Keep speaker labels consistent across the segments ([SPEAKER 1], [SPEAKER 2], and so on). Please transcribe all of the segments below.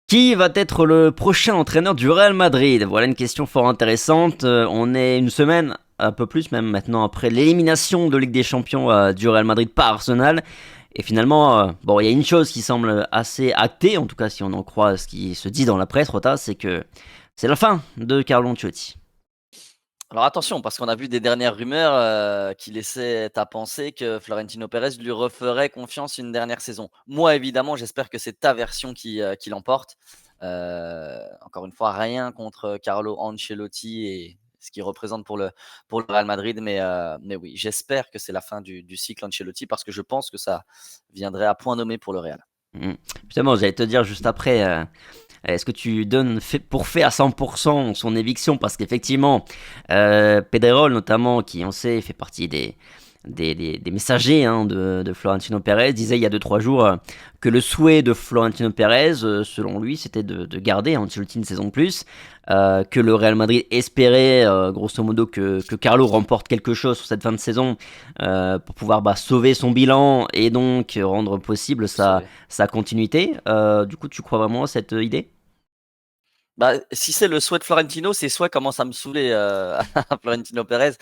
[SPEAKER 1] Qui va être le prochain entraîneur du Real Madrid? Voilà une question fort intéressante. On est une semaine, un peu plus même maintenant, après l'élimination de Ligue des Champions du Real Madrid par Arsenal. Et finalement, bon, il y a une chose qui semble assez actée, en tout cas si on en croit ce qui se dit dans la presse, Rota, c'est que c'est la fin de Carlo Ancelotti.
[SPEAKER 2] Alors attention, parce qu'on a vu des dernières rumeurs qui laissaient à penser que Florentino Pérez lui referait confiance une dernière saison. Moi, évidemment, j'espère que c'est ta version qui l'emporte. Encore une fois, rien contre Carlo Ancelotti et ce qu'il représente pour le Real Madrid, mais oui, j'espère que c'est la fin du cycle Ancelotti parce que je pense que ça viendrait à point nommé pour le Real.
[SPEAKER 1] Mm. Justement, j'allais te dire juste après, est-ce que tu donnes pour fait à 100% son éviction? Parce qu'effectivement, Pedrerol notamment, qui on sait fait partie des messagers de Florentino Pérez, disait il y a 2-3 jours que le souhait de Florentino Pérez, selon lui, c'était de garder Ancelotti une saison de plus, que le Real Madrid espérait grosso modo que Carlo remporte quelque chose sur cette fin de saison pour pouvoir sauver son bilan et donc rendre possible
[SPEAKER 2] Le
[SPEAKER 1] sa,
[SPEAKER 2] sauver.
[SPEAKER 1] sa continuité. Du coup, tu crois vraiment à cette idée?
[SPEAKER 2] Bah, si c'est le souhait de Florentino, ses souhaits commencent à me saouler, Florentino Pérez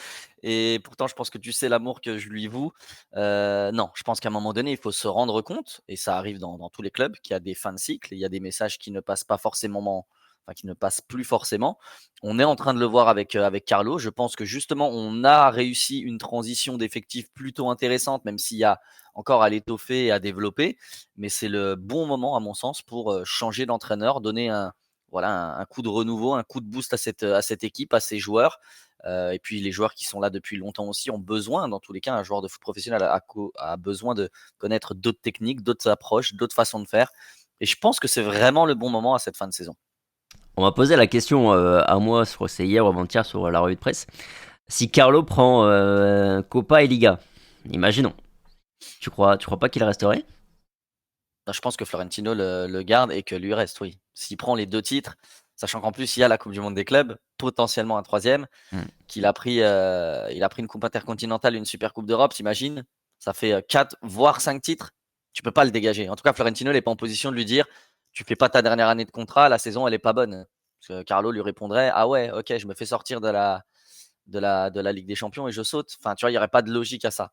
[SPEAKER 2] et pourtant je pense que tu sais l'amour que je lui voue. Non, je pense qu'à un moment donné, il faut se rendre compte et ça arrive dans tous les clubs, qu'il y a des fins de cycle, il y a des messages qui ne passent pas forcément enfin qui ne passent plus forcément. On est en train de le voir avec Carlo. Je pense que justement, on a réussi une transition d'effectifs plutôt intéressante, même s'il y a encore à l'étoffer et à développer. Mais c'est le bon moment à mon sens pour, changer d'entraîneur, donner voilà, un coup de renouveau, un coup de boost à cette équipe, à ces joueurs. Et puis les joueurs qui sont là depuis longtemps aussi ont besoin, dans tous les cas, un joueur de foot professionnel a besoin de connaître d'autres techniques, d'autres approches, d'autres façons de faire. Et je pense que c'est vraiment le bon moment à cette fin de saison.
[SPEAKER 1] On m'a posé la question à moi, je crois que c'est hier ou avant-hier sur la revue de presse. Si Carlo prend Copa et Liga, imaginons, tu crois pas qu'il resterait?
[SPEAKER 2] Je pense que Florentino le garde et que lui reste, oui. S'il prend les deux titres, sachant qu'en plus il y a la Coupe du Monde des clubs, potentiellement un troisième,
[SPEAKER 1] Hmm.
[SPEAKER 2] il a pris une coupe intercontinentale, une super coupe d'Europe, t'imagines? Ça fait 4 voire 5 titres. Tu peux pas le dégager. En tout cas, Florentino n'est pas en position de lui dire: «Tu fais pas ta dernière année de contrat, la saison elle est pas bonne». Parce que Carlo lui répondrait: «Ah ouais, OK, je me fais sortir de la Ligue des Champions et je saute». Enfin, tu vois, il y aurait pas de logique à ça.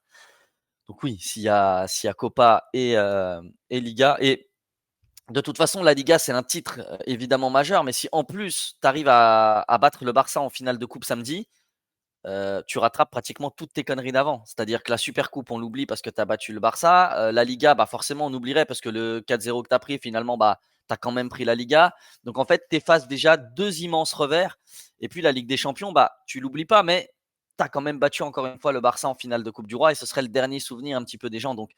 [SPEAKER 2] Donc oui, s'il y a Copa et Liga et de toute façon, la Liga, c'est un titre évidemment majeur, mais si en plus tu arrives à battre le Barça en finale de coupe samedi, tu rattrapes pratiquement toutes tes conneries d'avant. C'est-à-dire que la Super Coupe, on l'oublie parce que tu as battu le Barça. La Liga, bah, forcément, on oublierait parce que le 4-0 que tu as pris, finalement, bah, tu as quand même pris la Liga. Donc en fait, tu effaces déjà deux immenses revers. Et puis la Ligue des Champions, bah, tu l'oublies pas, mais tu as quand même battu encore une fois le Barça en finale de Coupe du Roi et ce serait le dernier souvenir un petit peu des gens. Donc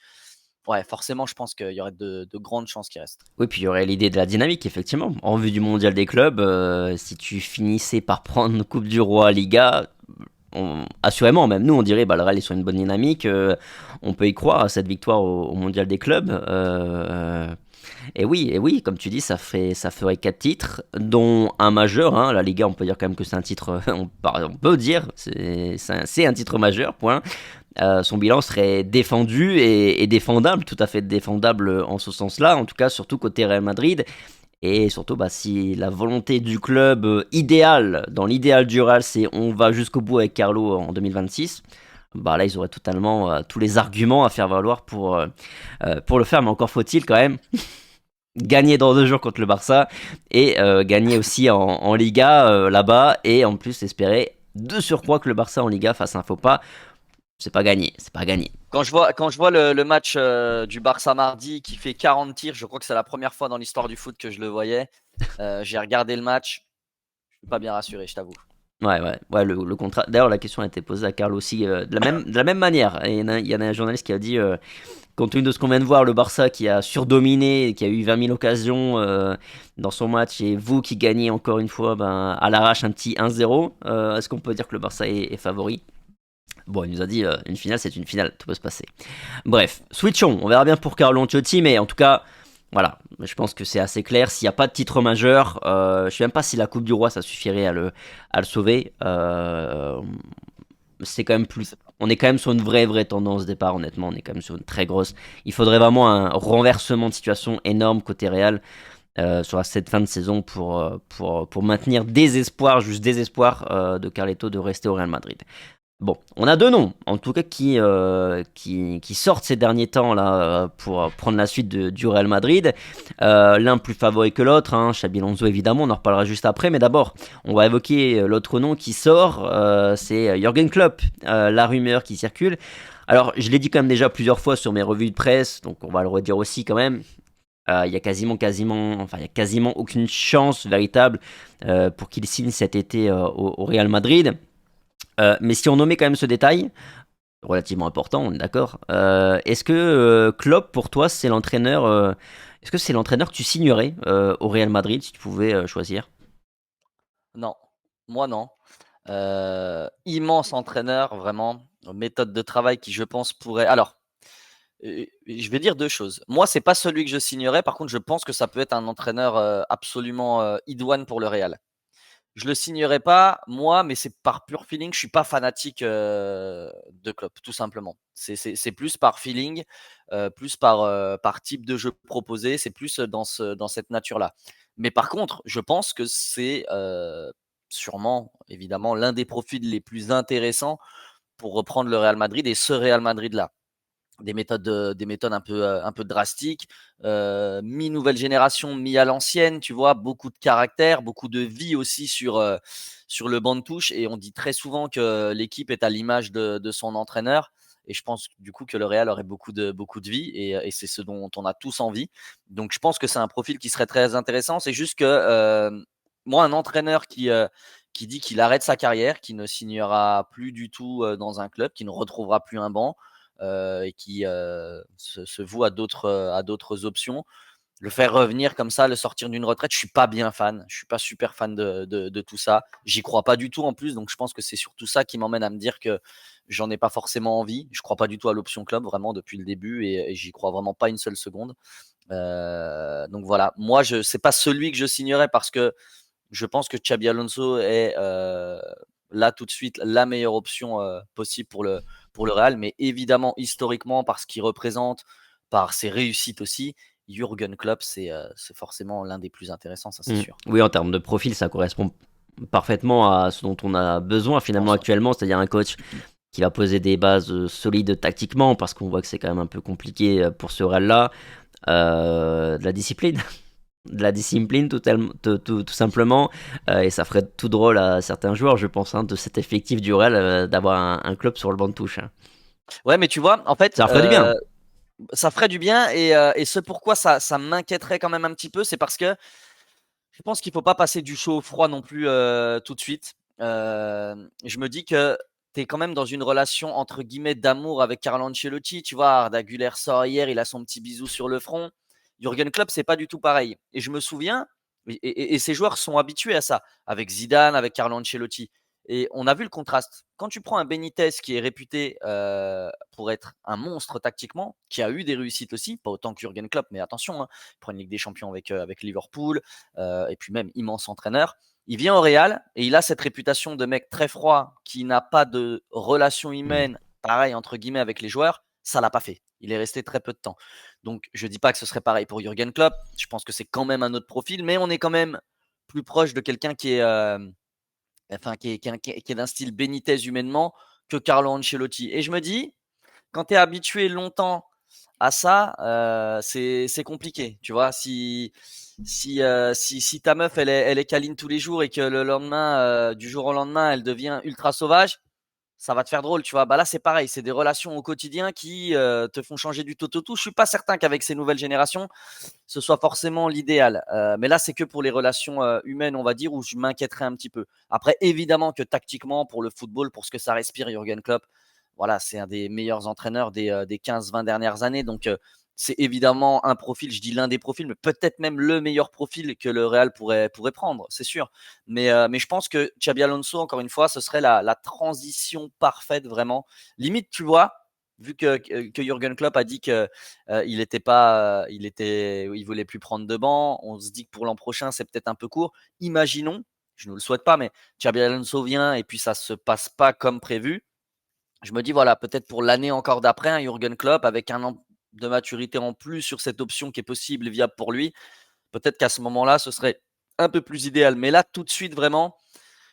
[SPEAKER 2] ouais, forcément, je pense qu'il y aurait de grandes chances qu'il reste.
[SPEAKER 1] Oui, puis il y aurait l'idée de la dynamique, effectivement. En vue du mondial des clubs, si tu finissais par prendre Coupe du Roi, Liga, assurément, même nous, on dirait le Real est sur une bonne dynamique. On peut y croire à cette victoire au mondial des clubs. Et oui, comme tu dis, ça ferait 4 titres, dont un majeur. La Liga, on peut dire quand même que c'est un titre, on peut dire, c'est un titre majeur, point. Son bilan serait défendu et défendable, tout à fait défendable en ce sens-là, en tout cas surtout côté Real Madrid. Et surtout, si la volonté du club idéal, dans l'idéal du Real, c'est on va jusqu'au bout avec Carlo en 2026, là ils auraient totalement tous les arguments à faire valoir pour le faire, mais encore faut-il quand même gagner dans 2 jours contre le Barça et gagner aussi en Liga là-bas et en plus espérer de surcroît que le Barça en Liga fasse un faux pas. C'est pas gagné, c'est pas gagné.
[SPEAKER 2] Quand je vois le match du Barça mardi qui fait 40 tirs, je crois que c'est la première fois dans l'histoire du foot que je le voyais. J'ai regardé le match, je suis pas bien rassuré, je t'avoue.
[SPEAKER 1] Ouais, ouais, ouais, le contrat. D'ailleurs, la question a été posée à Carl aussi de la même manière. Et il y en a un journaliste qui a dit, compte tenu de ce qu'on vient de voir, le Barça qui a surdominé, qui a eu 20 000 occasions dans son match, et vous qui gagnez encore une fois à l'arrache un petit 1-0, est-ce qu'on peut dire que le Barça est favori? Bon, il nous a dit, une finale, c'est une finale, tout peut se passer. Bref, switchons, on verra bien pour Carlo Ancelotti, mais en tout cas, voilà, je pense que c'est assez clair. S'il n'y a pas de titre majeur, je ne sais même pas si la Coupe du Roi ça suffirait à le sauver. C'est quand même plus.
[SPEAKER 2] C'est
[SPEAKER 1] On est quand même sur une vraie tendance de départ, honnêtement. On est quand même sur une très grosse. Il faudrait vraiment un renversement de situation énorme côté Real. sur cette fin de saison pour maintenir des espoirs, juste des espoirs de Carleto de rester au Real Madrid. Bon, on a deux noms, en tout cas, qui sortent ces derniers temps là pour prendre la suite du Real Madrid. L'un plus favori que l'autre, hein, Xabi Alonso évidemment, on en reparlera juste après. Mais d'abord, on va évoquer l'autre nom qui sort, c'est Jürgen Klopp, la rumeur qui circule. Alors, je l'ai dit quand même déjà plusieurs fois sur mes revues de presse, donc on va le redire aussi quand même. Il y a quasiment aucune chance véritable pour qu'il signe cet été au Real Madrid. Mais si on nommait quand même ce détail, relativement important, on est d'accord. Est-ce que Klopp, pour toi, est-ce que c'est l'entraîneur que tu signerais au Real Madrid si tu pouvais choisir?
[SPEAKER 2] Non, moi non. Immense entraîneur, vraiment, méthode de travail qui, je pense, pourrait. Alors, je vais dire deux choses. Moi, c'est pas celui que je signerais. Par contre, je pense que ça peut être un entraîneur absolument idoine pour le Real. Je le signerai pas, moi, mais c'est par pur feeling. Je suis pas fanatique de Klopp, tout simplement. C'est plus par feeling, plus par type de jeu proposé. C'est plus dans cette nature-là. Mais par contre, je pense que c'est sûrement, évidemment, l'un des profils les plus intéressants pour reprendre le Real Madrid et ce Real Madrid-là. Des méthodes un peu drastiques, mi-nouvelle génération, mi à l'ancienne, tu vois? Beaucoup de caractère, beaucoup de vie aussi sur le banc de touche et on dit très souvent que l'équipe est à l'image de son entraîneur et je pense du coup que le Real aurait beaucoup de vie et c'est ce dont on a tous envie. Donc je pense que c'est un profil qui serait très intéressant. C'est juste que, moi un entraîneur qui dit qu'il arrête sa carrière, qui ne signera plus du tout, dans un club, qui ne retrouvera plus un banc, et qui se voue à d'autres options. Le faire revenir comme ça, le sortir d'une retraite, je suis pas bien fan. Je suis pas super fan de tout ça. J'y crois pas du tout en plus, donc je pense que c'est surtout ça qui m'emmène à me dire que j'en ai pas forcément envie. Je crois pas du tout à l'option club vraiment depuis le début et j'y crois vraiment pas une seule seconde. Donc voilà, moi je c'est pas celui que je signerais parce que je pense que Xabi Alonso est là tout de suite la meilleure option possible pour le Real, mais évidemment historiquement par ce qu'il représente, par ses réussites aussi, Jürgen Klopp c'est forcément l'un des plus intéressants, ça c'est sûr.
[SPEAKER 1] Oui, en termes de profil, ça correspond parfaitement à ce dont on a besoin
[SPEAKER 2] Je
[SPEAKER 1] finalement
[SPEAKER 2] pense, ouais.
[SPEAKER 1] actuellement, c'est-à-dire un coach qui va poser des bases solides tactiquement, parce qu'on voit que c'est quand même un peu compliqué pour ce Real-là. De la discipline. De la discipline tout simplement, et ça ferait tout drôle à certains joueurs, je pense, hein, de cet effectif du Real, d'avoir un club sur le banc de touche, hein.
[SPEAKER 2] Ouais, mais tu vois, en fait,
[SPEAKER 1] Ça leur ferait du bien.
[SPEAKER 2] ça ferait du bien et ce pourquoi ça m'inquiéterait quand même un petit peu, c'est parce que je pense qu'il faut pas passer du chaud au froid non plus tout de suite. Je me dis que tu es quand même dans une relation entre guillemets d'amour avec Carlo Ancelotti. Tu vois, Arda Güler sort hier, il a son petit bisou sur le front. Jürgen Klopp, c'est pas du tout pareil. Et je me souviens, et ces joueurs sont habitués à ça, avec Zidane, avec Carlo Ancelotti. Et on a vu le contraste. Quand tu prends un Benitez qui est réputé pour être un monstre tactiquement, qui a eu des réussites aussi, pas autant que Jürgen Klopp, mais attention, hein, il prend une Ligue des Champions avec Liverpool, et puis même immense entraîneur. Il vient au Real et il a cette réputation de mec très froid qui n'a pas de relation
[SPEAKER 1] Mm.
[SPEAKER 2] humaine, pareil entre guillemets avec les joueurs. Ça l'a pas fait. Il est resté très peu de temps. Donc je dis pas que ce serait pareil pour Jürgen Klopp. Je pense que c'est quand même un autre profil, mais on est quand même plus proche de quelqu'un qui est d'un style Benitez humainement que Carlo Ancelotti. Et je me dis, quand tu es habitué longtemps à ça, c'est compliqué. Tu vois, si ta meuf elle est câline tous les jours et que le lendemain, du jour au lendemain, elle devient ultra sauvage, ça va te faire drôle, tu vois. Bah là, c'est pareil, c'est des relations au quotidien qui te font changer du tout au tout. Je suis pas certain qu'avec ces nouvelles générations, ce soit forcément l'idéal. Mais là, c'est que pour les relations humaines, on va dire, où je m'inquiéterais un petit peu. Après, évidemment que tactiquement, pour le football, pour ce que ça respire, Jürgen Klopp, voilà, c'est un des meilleurs entraîneurs des 15-20 dernières années. Donc, c'est évidemment un profil, je dis l'un des profils, mais peut-être même le meilleur profil que le Real pourrait prendre, c'est sûr. Mais je pense que Xabi Alonso, encore une fois, ce serait la transition parfaite, vraiment. Limite, tu vois, vu que Jürgen Klopp a dit que il voulait plus prendre de banc. On se dit que pour l'an prochain, c'est peut-être un peu court. Imaginons, je ne le souhaite pas, mais Xabi Alonso vient et puis ça se passe pas comme prévu. Je me dis voilà, peut-être pour l'année encore d'après, un Jürgen Klopp avec un an de maturité en plus sur cette option qui est possible et viable pour lui. Peut-être qu'à ce moment-là, ce serait un peu plus idéal. Mais là, tout de suite, vraiment,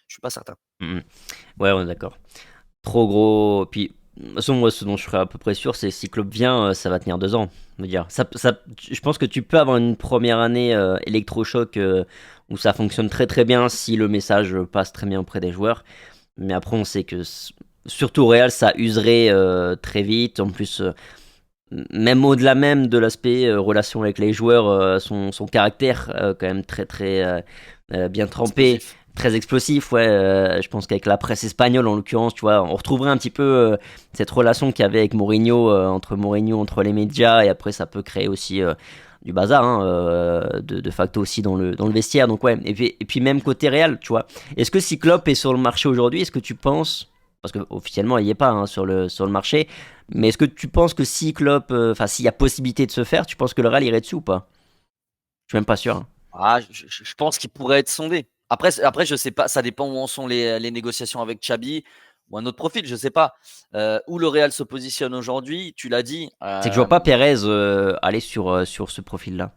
[SPEAKER 2] je suis pas certain.
[SPEAKER 1] Ouais, on est d'accord. Trop gros. Puis, de toute façon, moi, ce dont je serais à peu près sûr, c'est si Klopp vient, ça va tenir 2 ans. Je veux dire, je pense que tu peux avoir une première année électrochoc où ça fonctionne très très bien si le message passe très bien auprès des joueurs. Mais après, on sait que, surtout au Real, ça userait très vite. En plus, même au-delà même de l'aspect relation avec les joueurs, son caractère, quand même très très bien trempé,
[SPEAKER 2] Explosif.
[SPEAKER 1] très explosif. Ouais, je pense qu'avec la presse espagnole en l'occurrence, tu vois, on retrouverait un petit peu cette relation qu'il y avait avec Mourinho, entre les médias, et après ça peut créer aussi du bazar, hein, de facto aussi dans le vestiaire. Donc ouais, et puis même côté Real, tu vois. Est-ce que si Klopp est sur le marché aujourd'hui, est-ce que tu penses, parce que officiellement il n'y est pas, hein, sur le marché, mais est-ce que tu penses que si Klopp, enfin s'il y a possibilité de se faire, tu penses que le Real irait dessus ou pas? Je suis même pas sûr, hein.
[SPEAKER 2] Ah, je pense qu'il pourrait être sondé. Après, je sais pas, ça dépend où en sont les négociations avec Xabi ou un autre profil, je sais pas. Où le Real se positionne aujourd'hui, tu l'as dit.
[SPEAKER 1] C'est que je vois pas Perez aller sur ce profil-là.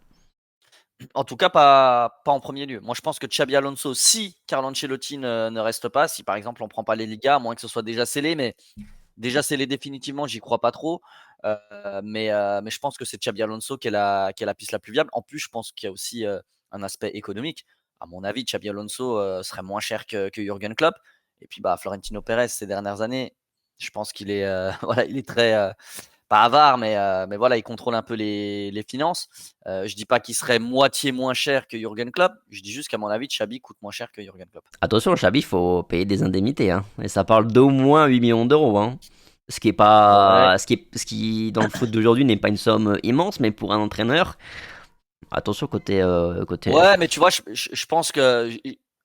[SPEAKER 2] En tout cas, pas en premier lieu. Moi, je pense que Xabi Alonso, si Carlo Ancelotti ne reste pas, si par exemple on prend pas les Ligas, à moins que ce soit déjà scellé, mais déjà scellé définitivement, j'y crois pas trop. Mais je pense que c'est Xabi Alonso qui est la piste la plus viable. En plus, je pense qu'il y a aussi un aspect économique. À mon avis, Xabi Alonso serait moins cher que Jürgen Klopp. Et puis, bah, Florentino Pérez, ces dernières années, je pense qu'il est, voilà, il est très, pas avare, mais voilà, il contrôle un peu les finances. Je dis pas qu'il serait moitié moins cher que Jürgen Klopp. Je dis juste qu'à mon avis, Xabi coûte moins cher que Jürgen Klopp.
[SPEAKER 1] Attention, Xabi, il faut payer des indemnités, hein. Et ça parle d'au moins 8 millions d'euros, hein. Ce qui est
[SPEAKER 2] Ouais,
[SPEAKER 1] pas, ce qui dans le foot d'aujourd'hui n'est pas une somme immense, mais pour un entraîneur, attention côté.
[SPEAKER 2] ouais, mais tu vois, je pense que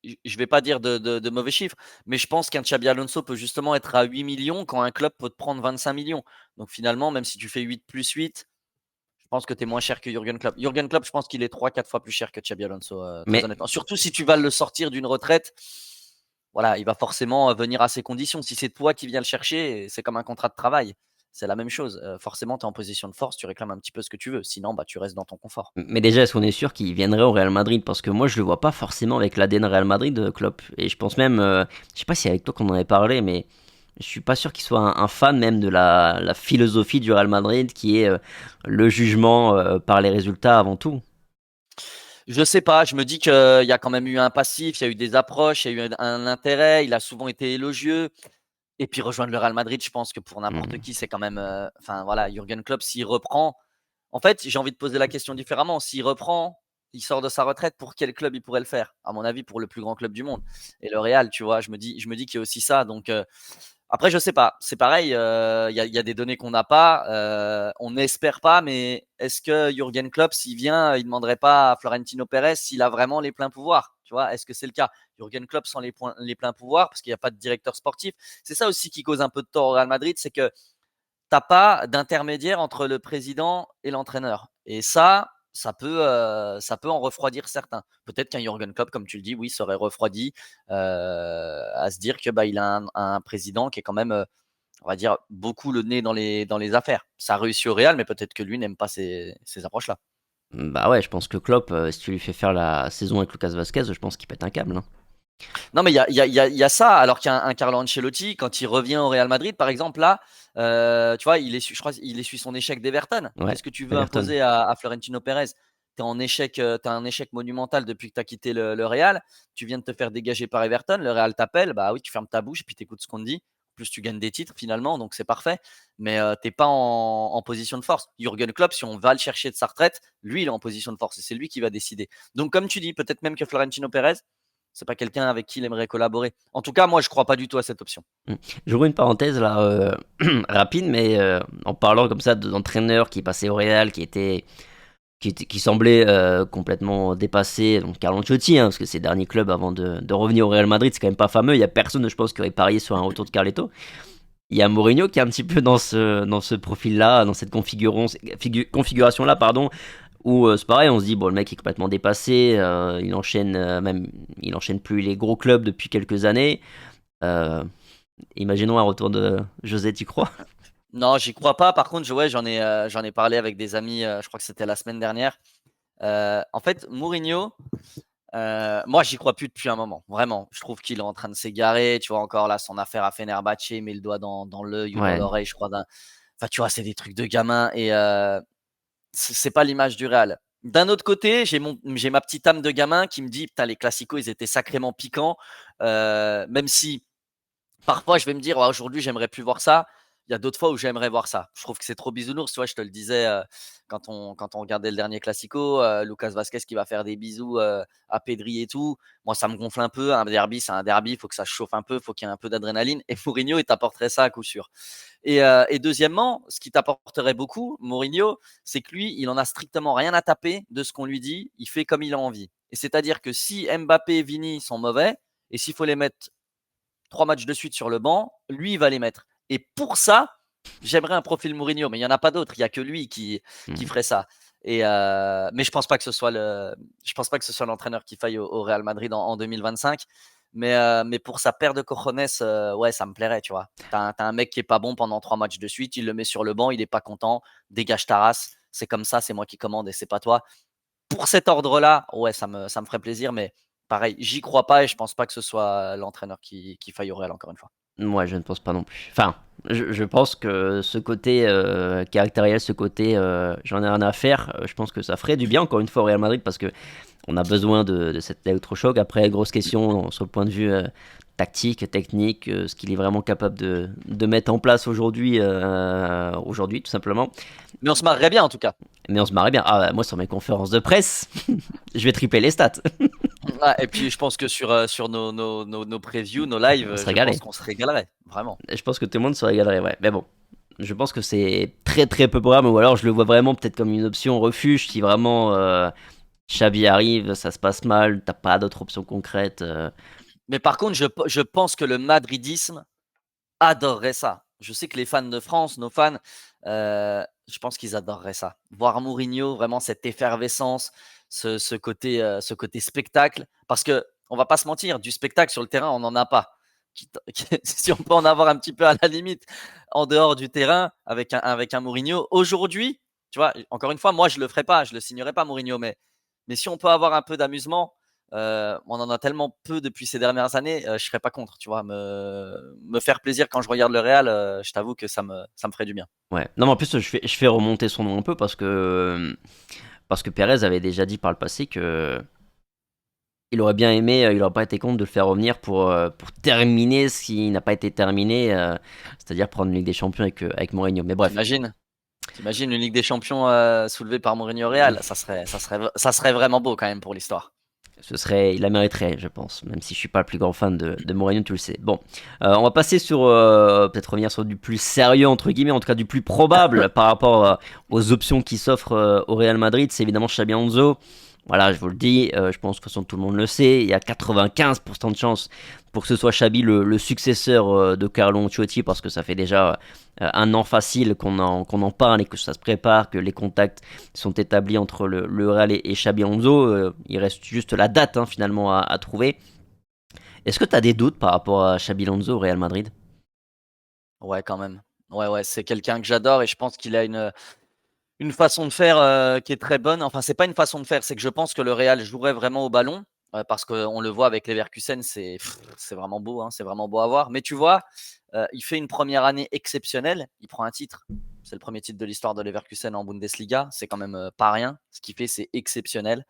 [SPEAKER 2] je vais pas dire de mauvais chiffres, mais je pense qu'un Xabi Alonso peut justement être à 8 millions quand un club peut te prendre 25 millions. Donc finalement, même si tu fais 8 plus 8, je pense que tu es moins cher que Jürgen Klopp. Jürgen Klopp, je pense qu'il est 3-4 fois plus cher que Xabi Alonso, très
[SPEAKER 1] Mais
[SPEAKER 2] honnêtement. Surtout si tu vas le sortir d'une retraite, voilà, il va forcément venir à ses conditions. Si c'est toi qui viens le chercher, c'est comme un contrat de travail. C'est la même chose. Forcément, tu es en position de force, tu réclames un petit peu ce que tu veux. Sinon, bah, tu restes dans ton confort.
[SPEAKER 1] mais déjà, est-ce qu'on est sûr qu'il viendrait au Real Madrid? Parce que moi, je le vois pas forcément avec l'ADN Real Madrid, Klopp. Et je pense même, je sais pas si avec toi qu'on en avait parlé, mais je suis pas sûr qu'il soit un fan même de la philosophie du Real Madrid, qui est le jugement par les résultats avant tout.
[SPEAKER 2] Je sais pas, je me dis qu'il y a quand même eu un passif, il y a eu des approches, il y a eu un intérêt, il a souvent été élogieux. Et puis rejoindre le Real Madrid, je pense que pour n'importe
[SPEAKER 1] Hmm.
[SPEAKER 2] qui, c'est quand même. Enfin voilà, Jürgen Klopp, s'il reprend. En fait, j'ai envie de poser la question différemment. S'il reprend, il sort de sa retraite, pour quel club il pourrait le faire? À mon avis, pour le plus grand club du monde. Et le Real, tu vois, je me dis qu'il y a aussi ça. Donc, après, je sais pas. C'est pareil, il y a des données qu'on n'a pas. On n'espère pas, mais est-ce que Jürgen Klopp, s'il vient, il demanderait pas à Florentino Pérez s'il a vraiment les pleins pouvoirs? Tu vois, est-ce que c'est le cas? Jürgen Klopp sans les pleins pouvoirs, parce qu'il n'y a pas de directeur sportif. C'est ça aussi qui cause un peu de tort au Real Madrid, c'est que t'as pas d'intermédiaire entre le président et l'entraîneur. Et ça peut en refroidir certains. Peut-être qu'un Jürgen Klopp, comme tu le dis, oui, serait refroidi à se dire que bah, il a un président qui est quand même, on va dire, beaucoup le nez dans les affaires. Ça a réussi au Real, mais peut-être que lui n'aime pas ces approches-là.
[SPEAKER 1] Bah ouais, je pense que Klopp, si tu lui fais faire la saison avec Lucas Vasquez, je pense qu'il pète un câble, hein.
[SPEAKER 2] Non, mais il y a ça, alors qu'un Carlo Ancelotti, quand il revient au Real Madrid, par exemple, là, tu vois, je crois il essuie son échec d'Everton.
[SPEAKER 1] Ouais,
[SPEAKER 2] Qu'est-ce que tu veux
[SPEAKER 1] Everton.
[SPEAKER 2] imposer à Florentino Pérez? Tu es en échec, t'as un échec monumental depuis que tu as quitté le Real. Tu viens de te faire dégager par Everton. Le Real t'appelle. Bah oui, tu fermes ta bouche et puis tu écoutes ce qu'on te dit. En plus, tu gagnes des titres finalement, donc c'est parfait. Mais t'es pas en position de force. Jürgen Klopp, si on va le chercher de sa retraite, lui, il est en position de force et c'est lui qui va décider. Donc, comme tu dis, peut-être même que Florentino Pérez, c'est pas quelqu'un avec qui il aimerait collaborer. En tout cas, moi, je crois pas du tout à cette option.
[SPEAKER 1] Mm. J'ouvre une parenthèse là, rapide, mais en parlant comme ça d'entraîneurs qui passaient au Real, qui semblaient complètement dépassés. Donc Carlo Ancelotti, hein, parce que ses derniers clubs avant de revenir au Real Madrid, c'est quand même pas fameux. Il y a personne, je pense, qui aurait parié sur un retour de Carletto. Il y a Mourinho qui est un petit peu dans ce profil-là, dans cette configuration-là, pardon, où c'est pareil, on se dit, bon, le mec est complètement dépassé, il enchaîne plus les gros clubs depuis quelques années. Euh, Imaginons un retour de José, tu crois?
[SPEAKER 2] Non, j'y crois pas. Par contre, ouais, j'en ai parlé avec des amis, je crois que c'était la semaine dernière. En fait, Mourinho, moi, j'y crois plus depuis un moment. Vraiment, je trouve qu'il est en train de s'égarer. Tu vois, encore là, son affaire à Fenerbahçe, met le doigt dans l'œil ou dans
[SPEAKER 1] Ouais,
[SPEAKER 2] l'oreille, je crois. Enfin, tu vois, c'est des trucs de gamin et c'est pas l'image du Real. D'un autre côté, j'ai ma petite âme de gamin qui me dit, putain, les classicos, ils étaient sacrément piquants. Même si parfois, je vais me dire: «Ouais, aujourd'hui, j'aimerais plus voir ça». Il y a d'autres fois où j'aimerais voir ça. Je trouve que c'est trop bisounours, tu vois? Je te le disais, quand on regardait le dernier classico, Lucas Vazquez qui va faire des bisous, à Pedri et tout. Moi, ça me gonfle un peu. Un derby, c'est un derby, il faut que ça chauffe un peu, il faut qu'il y ait un peu d'adrénaline et Mourinho, il t'apporterait ça à coup sûr. Et deuxièmement, ce qui t'apporterait beaucoup, Mourinho, c'est que lui, il en a strictement rien à taper de ce qu'on lui dit. Il fait comme il a envie. Et c'est-à-dire que si Mbappé et Vini sont mauvais et s'il faut les mettre 3 matchs de suite sur le banc, lui, il va les mettre. Et pour ça, j'aimerais un profil Mourinho, mais il n'y en a pas d'autre. Il n'y a que lui qui
[SPEAKER 1] mmh.
[SPEAKER 2] ferait ça. Mais je pense pas que ce soit je pense pas que ce soit l'entraîneur qui faille au Real Madrid en 2025. Mais pour sa paire de cojones, ouais, ça me plairait, tu vois. T'as un mec qui est pas bon pendant 3 matchs de suite, il le met sur le banc, il est pas content, dégage ta race. C'est comme ça, c'est moi qui commande et c'est pas toi. Pour cet ordre-là, ouais, ça me ferait plaisir, mais pareil, j'y crois pas et je pense pas que ce soit l'entraîneur qui faille au Real, encore une fois.
[SPEAKER 1] Mouais, je ne pense pas non plus. Enfin, je pense que ce côté, caractériel, ce côté, «j'en ai rien à faire», je pense que ça ferait du bien encore une fois au Real Madrid parce que on a besoin de cet électrochoc. Après, grosse question sur le point de vue tactique, technique, ce qu'il est vraiment capable de mettre en place aujourd'hui, tout simplement.
[SPEAKER 2] Mais on se marrerait bien en tout cas.
[SPEAKER 1] Mais on se marrait bien. Ah, bah, moi, sur mes conférences de presse, je vais tripler les stats.
[SPEAKER 2] Ouais, et puis je pense que sur nos previews, nos lives,
[SPEAKER 1] On se
[SPEAKER 2] je pense
[SPEAKER 1] régalait.
[SPEAKER 2] qu'on se régalerait, vraiment.
[SPEAKER 1] Je pense que tout le monde se régalerait, ouais. Mais bon, je pense que c'est très très peu probable, ou alors je le vois vraiment peut-être comme une option refuge si vraiment Xabi arrive, ça se passe mal, t'as pas d'autre option concrète.
[SPEAKER 2] Mais par contre, je pense que le madridisme adorerait ça. Je sais que les fans de France, nos fans, je pense qu'ils adoreraient ça. Voir Mourinho, vraiment cette effervescence, ce côté spectacle. Parce que on va pas se mentir, du spectacle sur le terrain, on n'en a pas. Si on peut en avoir un petit peu à la limite en dehors du terrain avec un Mourinho. Aujourd'hui, tu vois, encore une fois, moi je le ferai pas, je le signerai pas Mourinho, mais si on peut avoir un peu d'amusement, on en a tellement peu depuis ces dernières années, je serais pas contre, tu vois? Me faire plaisir quand je regarde le Real, je t'avoue que ça me ferait du bien.
[SPEAKER 1] Ouais. Non, mais en plus, je fais remonter son nom un peu parce que Perez avait déjà dit par le passé que il aurait bien aimé, il aurait pas été contre de le faire revenir pour terminer ce qui n'a pas été terminé, c'est-à-dire prendre une Ligue des Champions avec Mourinho. Mais bref.
[SPEAKER 2] T'imagines imagines une Ligue des Champions, soulevée par Mourinho au Real? Ça serait vraiment beau quand même pour l'histoire.
[SPEAKER 1] Il la mériterait, je pense, même si je suis pas le plus grand fan de Mourinho, tu le sais. Bon, on va passer sur, peut-être revenir sur du plus sérieux, entre guillemets, en tout cas du plus probable par rapport aux options qui s'offrent au Real Madrid, c'est évidemment Xabi Alonso. Voilà, je vous le dis, je pense que de toute façon tout le monde le sait, il y a 95% de chances pour que ce soit Xabi le successeur de Carlo Ancelotti, parce que ça fait déjà un an facile qu'on en parle et que ça se prépare, que les contacts sont établis entre le Real et Xabi Alonso. Il reste juste la date finalement à trouver. Est-ce que tu as des doutes par rapport à Xabi Alonso au Real Madrid?
[SPEAKER 2] Ouais, quand même. Ouais, ouais, c'est quelqu'un que j'adore et je pense qu'il a une façon de faire, qui est très bonne. Enfin, c'est pas une façon de faire, c'est que je pense que le Real jouerait vraiment au ballon, parce qu'on le voit avec Leverkusen, c'est vraiment beau, hein, c'est vraiment beau à voir. Mais tu vois, il fait une première année exceptionnelle, il prend un titre. C'est le premier titre de l'histoire de Leverkusen en Bundesliga, c'est quand même, pas rien. Ce qu'il fait, c'est exceptionnel.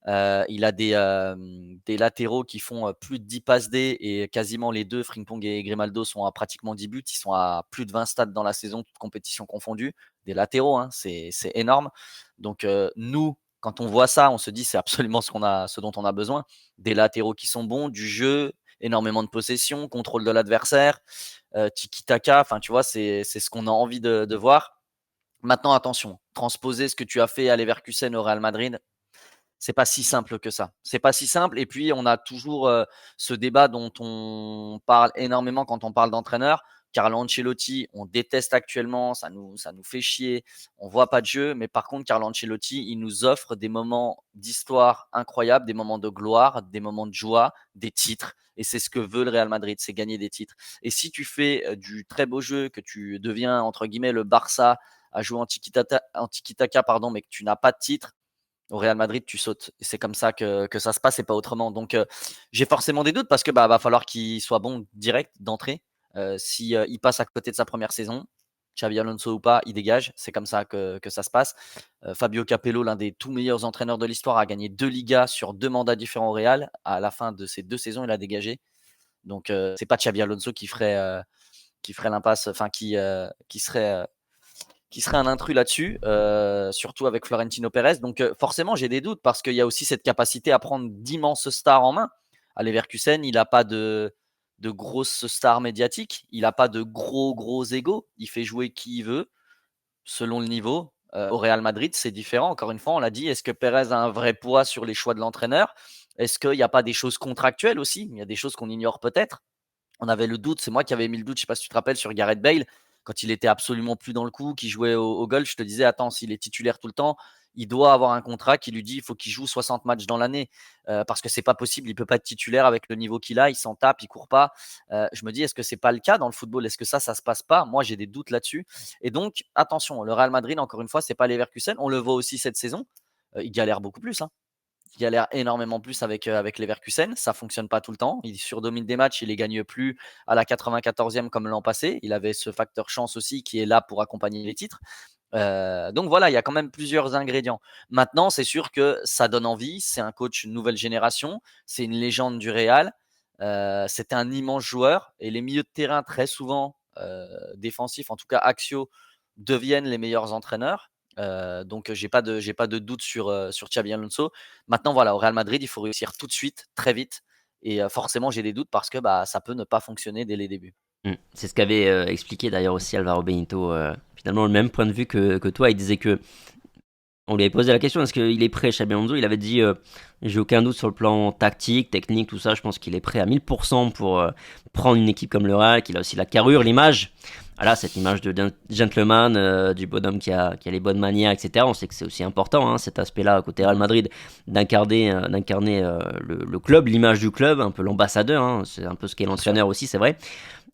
[SPEAKER 2] Il a des latéraux qui font, plus de 10 passes D et quasiment les 2, Frimpong et Grimaldo, sont à pratiquement 10 buts. Ils sont à plus de 20 stades dans la saison, toutes compétitions confondues. Des latéraux, hein, c'est énorme. Donc, nous, quand on voit ça, on se dit: «C'est absolument ce dont on a besoin». Des latéraux qui sont bons, du jeu, énormément de possession, contrôle de l'adversaire, tiki-taka, enfin, tu vois? C'est ce qu'on a envie de voir. Maintenant attention, transposer ce que tu as fait à Leverkusen au Real Madrid, c'est pas si simple que ça. C'est pas si simple et puis on a toujours, ce débat dont on parle énormément quand on parle d'entraîneur. Carlo Ancelotti, on déteste actuellement, ça nous fait chier, on voit pas de jeu, mais par contre Carlo Ancelotti, il nous offre des moments d'histoire incroyables, des moments de gloire, des moments de joie, des titres et c'est ce que veut le Real Madrid, c'est gagner des titres et si tu fais, du très beau jeu, que tu deviens entre guillemets «le Barça» à jouer en tiki taka pardon, mais que tu n'as pas de titre, Au Real Madrid, tu sautes. Et c'est comme ça que ça se passe et pas autrement. Donc, j'ai forcément des doutes parce que va falloir qu'il soit bon direct d'entrée. Si il passe à côté de sa première saison, Xabi Alonso ou pas, il dégage. C'est comme ça que ça se passe. Fabio Capello, l'un des tout meilleurs entraîneurs de l'histoire, a gagné 2 Ligas sur 2 mandats différents au Real. À la fin de ces 2 saisons, il a dégagé. Donc, c'est pas Xabi Alonso qui ferait l'impasse, enfin qui serait un intrus là-dessus, surtout avec Florentino Pérez. Donc forcément, j'ai des doutes parce qu'il y a aussi cette capacité à prendre d'immenses stars en main. À Leverkusen, il n'a pas de grosses stars médiatiques, il n'a pas de gros égos, il fait jouer qui il veut, selon le niveau. Au Real Madrid, c'est différent. Encore une fois, on l'a dit, est-ce que Pérez a un vrai poids sur les choix de l'entraîneur? Est-ce qu'il n'y a pas des choses contractuelles aussi? Il y a des choses qu'on ignore peut-être. On avait le doute, c'est moi qui avais mis le doute, je sais pas si tu te rappelles, sur Gareth Bale, quand il était absolument plus dans le coup, qui jouait au golf, je te disais, attends, s'il est titulaire tout le temps, il doit avoir un contrat qui lui dit il faut qu'il joue 60 matchs dans l'année, parce que c'est pas possible, il peut pas être titulaire avec le niveau qu'il a, il s'en tape, il court pas. Je me dis, est-ce que c'est pas le cas dans le football? Est-ce que ça se passe pas? Moi, j'ai des doutes là-dessus. Et donc, attention, le Real Madrid, encore une fois, c'est pas Leverkusen, on le voit aussi cette saison, il galère beaucoup plus, hein. Il galère énormément plus avec Leverkusen. Ça fonctionne pas tout le temps. Il surdomine des matchs, il les gagne plus à la 94e comme l'an passé. Il avait ce facteur chance aussi qui est là pour accompagner les titres. Donc voilà, il y a quand même plusieurs ingrédients. Maintenant, c'est sûr que ça donne envie. C'est un coach nouvelle génération. C'est une légende du Real. C'était un immense joueur. Et les milieux de terrain, très souvent défensifs, en tout cas axiaux, deviennent les meilleurs entraîneurs. Donc j'ai pas de doute sur Xabi Alonso. Maintenant voilà, au Real Madrid, il faut réussir tout de suite, très vite. Et forcément, j'ai des doutes parce que ça peut ne pas fonctionner dès les débuts.
[SPEAKER 1] C'est ce qu'avait expliqué d'ailleurs aussi Alvaro Benito. Finalement, le même point de vue que toi. Il disait que on lui avait posé la question est-ce qu'il est prêt, Xabi Alonso? Il avait dit j'ai aucun doute sur le plan tactique, technique, tout ça. Je pense qu'il est prêt à 1000% pour prendre une équipe comme le Real, qu'il a aussi la carrure, l'image. Voilà, cette image de gentleman, du bonhomme qui a les bonnes manières, etc. On sait que c'est aussi important, hein, cet aspect-là, côté Real Madrid, d'incarner le club, l'image du club, un peu l'ambassadeur. Hein, c'est un peu ce qu'est l'entraîneur aussi, c'est vrai.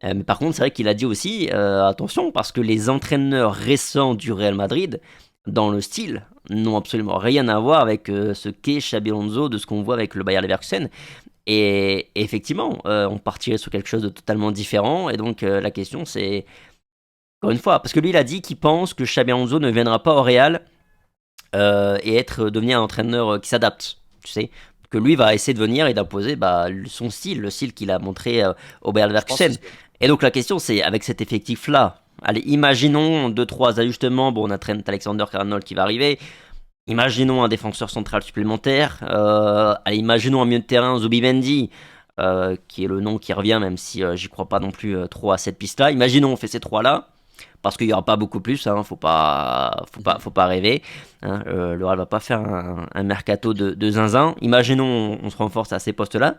[SPEAKER 1] Mais par contre, c'est vrai qu'il a dit aussi attention, parce que les entraîneurs récents du Real Madrid, dans le style, n'ont absolument rien à voir avec ce qu'est Xabi Alonso, de ce qu'on voit avec le Bayer Leverkusen. Et effectivement, on partirait sur quelque chose de totalement différent. Et donc, la question, c'est, encore une fois, parce que lui, il a dit qu'il pense que Xabi Alonso ne viendra pas au Real et devenir un entraîneur qui s'adapte. Tu sais, que lui va essayer de venir et d'imposer son style, le style qu'il a montré au Bayer
[SPEAKER 2] Je pense
[SPEAKER 1] Leverkusen.
[SPEAKER 2] aussi.
[SPEAKER 1] Et donc, la question, c'est, avec cet effectif-là, allez, imaginons 2-3 ajustements. Bon, on a Trent Alexander-Arnold qui va arriver. Imaginons un défenseur central supplémentaire. Allez, imaginons un milieu de terrain, Zubimendi, qui est le nom qui revient, même si j'y crois pas non plus trop à cette piste-là. Imaginons on fait ces trois-là, parce qu'il y aura pas beaucoup plus. Hein, faut pas rêver. Hein, le Real va pas faire un mercato de zinzin. Imaginons on se renforce à ces postes-là.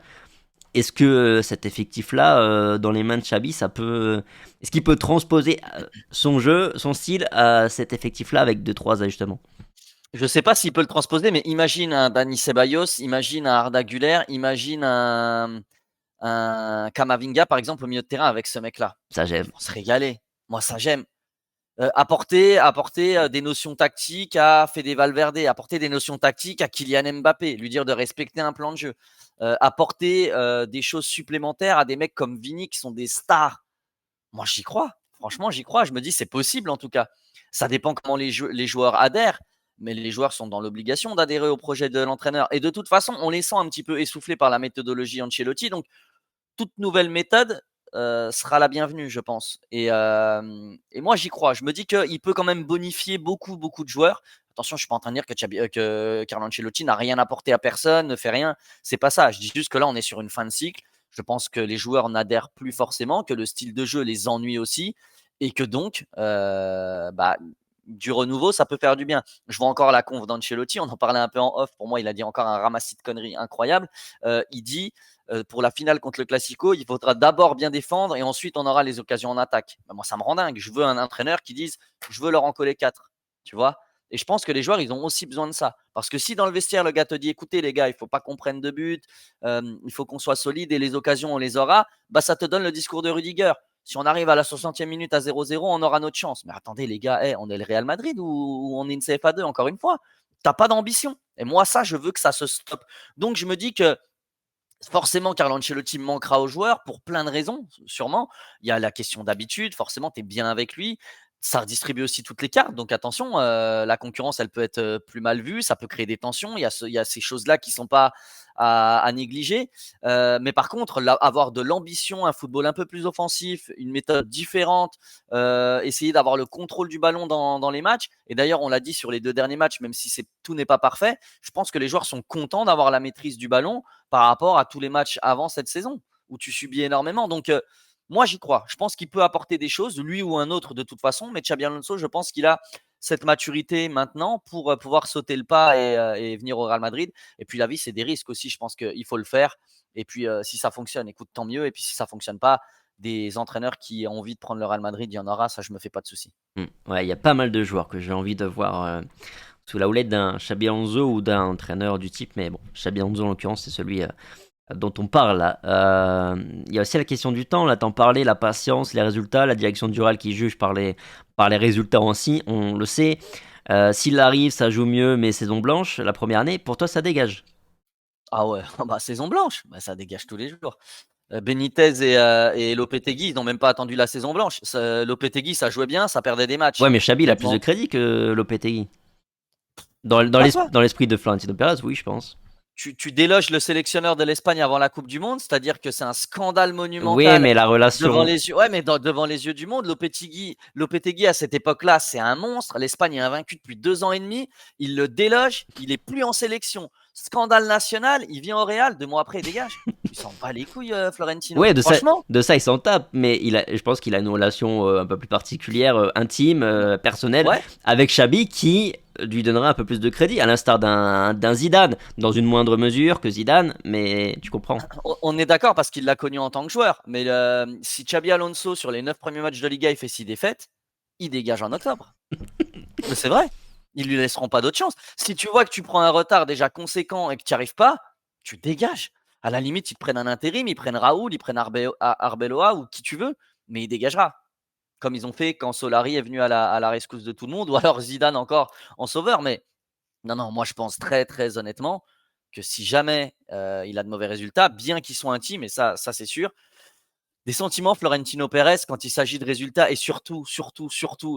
[SPEAKER 1] Est-ce que cet effectif-là, dans les mains de Xabi, est-ce qu'il peut transposer son jeu, son style à cet effectif-là avec 2-3 ajustements?
[SPEAKER 2] Je sais pas s'il peut le transposer, mais imagine un Dani Ceballos, imagine un Arda Güler, imagine un Kamavinga, par exemple, au milieu de terrain avec ce mec-là.
[SPEAKER 1] Ça
[SPEAKER 2] Ils
[SPEAKER 1] j'aime.
[SPEAKER 2] vont se régaler. Moi, ça, j'aime. Apporter des notions tactiques à Fede Valverde, apporter des notions tactiques à Kylian Mbappé, lui dire de respecter un plan de jeu, apporter des choses supplémentaires à des mecs comme Vini qui sont des stars. Moi, j'y crois. Franchement, j'y crois. Je me dis, c'est possible en tout cas. Ça dépend comment les joueurs adhèrent, mais les joueurs sont dans l'obligation d'adhérer au projet de l'entraîneur. Et de toute façon, on les sent un petit peu essoufflés par la méthodologie Ancelotti. Donc, toute nouvelle méthode sera la bienvenue, je pense. Et moi, j'y crois. Je me dis qu'il peut quand même bonifier beaucoup de joueurs. Attention, je suis pas en train de dire que Carlo Ancelotti n'a rien apporté à personne, ne fait rien. C'est pas ça. Je dis juste que là, on est sur une fin de cycle. Je pense que les joueurs n'adhèrent plus forcément, que le style de jeu les ennuie aussi, et que donc, du renouveau, ça peut faire du bien. Je vois encore la conf d'Ancelotti. On en parlait un peu en off. Pour moi, il a dit encore un ramassis de conneries incroyable. Il dit pour la finale contre le Classico, il faudra d'abord bien défendre et ensuite on aura les occasions en attaque. Moi, ça me rend dingue. Je veux un entraîneur qui dise je veux leur en coller 4. Tu vois. Et je pense que les joueurs, ils ont aussi besoin de ça. Parce que si dans le vestiaire, le gars te dit écoutez, les gars, il ne faut pas qu'on prenne de but, il faut qu'on soit solide et les occasions, on les aura, ça te donne le discours de Rudiger. Si on arrive à la 60e minute à 0-0, on aura notre chance. Mais attendez, les gars, on est le Real Madrid ou on est une CFA2, encore une fois. T'as pas d'ambition. Et moi, ça, je veux que ça se stoppe. Donc, je me dis que forcément, Carlo Ancelotti manquera aux joueurs pour plein de raisons, sûrement. Il y a la question d'habitude, forcément, tu es bien avec lui. Ça redistribue aussi toutes les cartes, donc attention, la concurrence, elle peut être plus mal vue, ça peut créer des tensions. Il y a ces choses-là qui ne sont pas à négliger. Mais par contre, avoir de l'ambition, un football un peu plus offensif, une méthode différente, essayer d'avoir le contrôle du ballon dans les matchs. Et d'ailleurs, on l'a dit sur les 2 derniers matchs, même si tout n'est pas parfait, je pense que les joueurs sont contents d'avoir la maîtrise du ballon par rapport à tous les matchs avant cette saison où tu subis énormément. Donc, moi, j'y crois. Je pense qu'il peut apporter des choses, lui ou un autre de toute façon. Mais Xabi Alonso, je pense qu'il a cette maturité maintenant pour pouvoir sauter le pas et venir au Real Madrid. Et puis, la vie, c'est des risques aussi. Je pense qu'il faut le faire. Et puis, si ça fonctionne, écoute, tant mieux. Et puis, si ça fonctionne pas, des entraîneurs qui ont envie de prendre le Real Madrid, il y en aura. Ça, je me fais pas de soucis.
[SPEAKER 1] Ouais, il y a pas mal de joueurs que j'ai envie de voir sous la houlette d'un Xabi Alonso ou d'un entraîneur du type. Mais bon, Xabi Alonso, en l'occurrence, c'est celui dont on parle là. Il y a aussi la question du temps, là t'en parlais, la patience, les résultats, la direction du Real qui juge par les résultats aussi, on le sait. S'il arrive, ça joue mieux, mais saison blanche, la première année, pour toi ça dégage.
[SPEAKER 2] Ah ouais, bah, saison blanche, bah, ça dégage tous les jours. Benitez et Lopetegui, ils n'ont même pas attendu la saison blanche. Lopetegui, ça jouait bien, ça perdait des matchs.
[SPEAKER 1] Ouais, mais Xabi il a plus de
[SPEAKER 2] Maintenant,
[SPEAKER 1] crédit que Lopetegui.
[SPEAKER 2] pas toi.
[SPEAKER 1] Dans l'esprit de Florentino Pérez, oui, je pense.
[SPEAKER 2] Tu déloges le sélectionneur de l'Espagne avant la Coupe du Monde, c'est-à-dire que c'est un scandale
[SPEAKER 1] Oui,
[SPEAKER 2] monumental
[SPEAKER 1] mais la
[SPEAKER 2] devant
[SPEAKER 1] relation.
[SPEAKER 2] les yeux. Ouais, mais devant les yeux du monde, Lopetegui à cette époque-là, c'est un monstre. L'Espagne est invaincue depuis 2 ans et demi. Il le déloge, il est plus en sélection. Scandale national, il vient au Real, 2 mois après, il dégage. Il s'en bat les couilles, Florentino.
[SPEAKER 1] Ouais,
[SPEAKER 2] Franchement,
[SPEAKER 1] de ça il s'en tape, mais je pense qu'il a une relation un peu plus particulière, intime, personnelle,
[SPEAKER 2] ouais,
[SPEAKER 1] avec Xabi qui lui donnera un peu plus de crédit, à l'instar d'un Zidane, dans une moindre mesure que Zidane, mais tu comprends.
[SPEAKER 2] on est d'accord parce qu'il l'a connu en tant que joueur. Mais si Xabi Alonso, sur les 9 premiers matchs de Liga, il fait 6 défaites, il dégage en octobre. Mais c'est vrai. Ils lui laisseront pas d'autre chance. Si tu vois que tu prends un retard déjà conséquent et que tu n'y arrives pas, tu dégages. À la limite, ils te prennent un intérim, ils prennent Raoul, ils prennent Arbeloa ou qui tu veux, mais il dégagera. Comme ils ont fait quand Solari est venu à la rescousse de tout le monde, ou alors Zidane encore en sauveur. Mais non, non, moi je pense très très honnêtement que si jamais il a de mauvais résultats, bien qu'ils soient intimes, et ça c'est sûr, des sentiments Florentino Pérez quand il s'agit de résultats et surtout,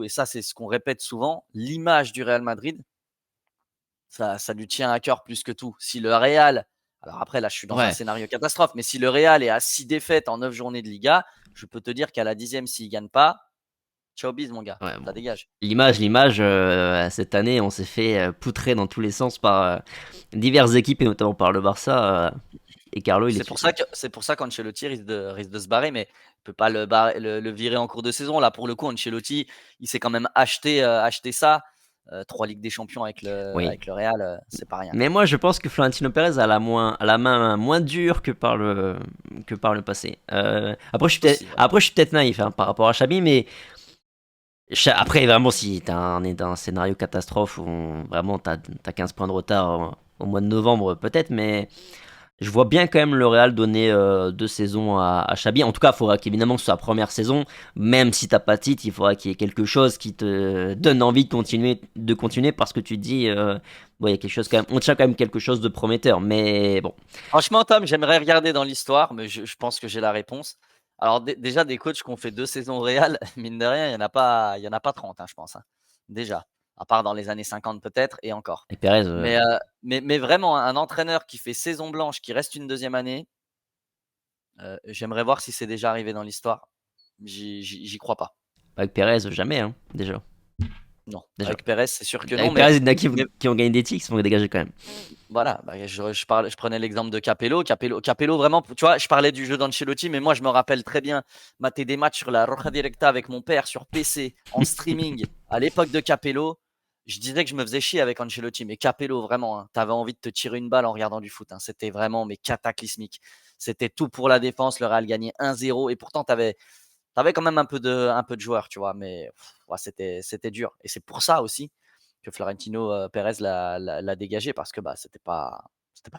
[SPEAKER 2] et ça c'est ce qu'on répète souvent, l'image du Real Madrid, ça lui tient à cœur plus que tout. Si le Real, alors après là je suis dans un
[SPEAKER 1] Ouais.
[SPEAKER 2] scénario catastrophe, mais si le Real est à 6 défaites en 9 journées de Liga, je peux te dire qu'à la 10e s'il ne gagne pas, ciao bise mon gars,
[SPEAKER 1] Ouais, bon.
[SPEAKER 2] ça dégage.
[SPEAKER 1] L'image, cette année, on s'est fait poutrer dans tous les sens par diverses équipes, et notamment par le Barça, et Carlo, il est dessus.
[SPEAKER 2] C'est pour ça qu'Ancelotti risque de se barrer, mais il peut pas le virer en cours de saison. Là, pour le coup, Ancelotti, il s'est quand même acheté ça. 3 Ligues des Champions
[SPEAKER 1] Oui.
[SPEAKER 2] avec le Real, c'est pas rien,
[SPEAKER 1] Mais
[SPEAKER 2] quoi.
[SPEAKER 1] moi, je pense que Florentino Pérez a la main moins dure que par le passé.
[SPEAKER 2] Aussi, ouais.
[SPEAKER 1] Après, je suis peut-être naïf hein, par rapport à Xabi, mais après, vraiment, si on est dans un scénario catastrophe où vraiment t'as 15 points de retard au mois de novembre, peut-être, mais je vois bien quand même le Real donner 2 saisons à Xabi. En tout cas, il faudra qu'évidemment que ce soit la première saison, même si t'as pas de titre, il faudra qu'il y ait quelque chose qui te donne envie de continuer parce que tu te dis, bon, il y a quelque chose quand même, on tient quand même quelque chose de prometteur. Mais bon,
[SPEAKER 2] Franchement, Tom, j'aimerais regarder dans l'histoire, mais je pense que j'ai la réponse. Alors, déjà, des coachs qui ont fait 2 saisons au Real, mine de rien, il y en a pas 30, hein, je pense, hein. Déjà. À part dans les années 50 peut-être, et encore.
[SPEAKER 1] et Pérez,
[SPEAKER 2] Mais vraiment, un entraîneur qui fait saison blanche, qui reste une 2e année, j'aimerais voir si c'est déjà arrivé dans l'histoire. J'y crois pas.
[SPEAKER 1] avec Pérez, jamais, hein, déjà.
[SPEAKER 2] Non.
[SPEAKER 1] Déjà.
[SPEAKER 2] Avec Perez, c'est sûr que non,
[SPEAKER 1] Avec Pérez, il y en a
[SPEAKER 2] mais
[SPEAKER 1] qui ont gagné des titres, qui se font dégager quand même.
[SPEAKER 2] voilà, bah, je prenais l'exemple de Capello. Capello, vraiment, tu vois, je parlais du jeu d'Ancelotti, mais moi, je me rappelle très bien mater des matchs sur la Roja Directa avec mon père sur PC, en streaming, à l'époque de Capello. Je disais que je me faisais chier avec Ancelotti, mais Capello, vraiment, hein, tu avais envie de te tirer une balle en regardant du foot, hein. C'était vraiment mais cataclysmique. C'était tout pour la défense. Le Real gagnait 1-0 et pourtant, tu avais quand même un peu de joueurs, tu vois, mais ouais, c'était dur. Et c'est pour ça aussi que Florentino Pérez l'a dégagé parce que bah, c'était pas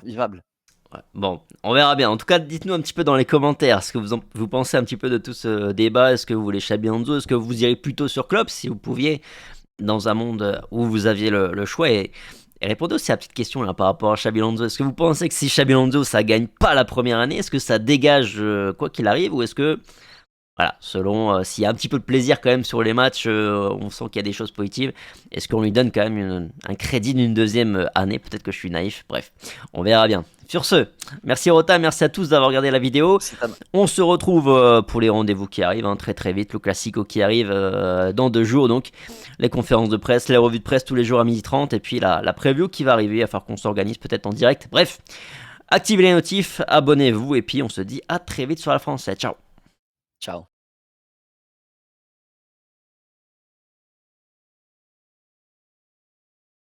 [SPEAKER 2] vivable.
[SPEAKER 1] Ouais. Bon, on verra bien. En tout cas, dites-nous un petit peu dans les commentaires ce que vous pensez un petit peu de tout ce débat. Est-ce que vous voulez Xabi Alonso? Est-ce que vous irez plutôt sur Klopp si vous pouviez, dans un monde où vous aviez le choix? Et répondez aussi à la petite question là, par rapport à Xabi Alonso. Est-ce que vous pensez que si Xabi Alonso ça gagne pas la première année, est-ce que ça dégage quoi qu'il arrive, ou est-ce que voilà, selon s'il y a un petit peu de plaisir quand même sur les matchs, on sent qu'il y a des choses positives. Est-ce qu'on lui donne quand même un crédit d'une deuxième année? Peut-être que je suis naïf, bref, on verra bien. Sur ce, merci Rota, merci à tous d'avoir regardé la vidéo. On se retrouve pour les rendez-vous qui arrivent très très vite. Le Classico qui arrive dans 2 jours, donc les conférences de presse, les revues de presse tous les jours à 12h30, et puis la preview qui va arriver, il va falloir qu'on s'organise peut-être en direct. Bref, activez les notifs, abonnez-vous, et puis on se dit à très vite sur la France. Ciao.
[SPEAKER 2] Ciao.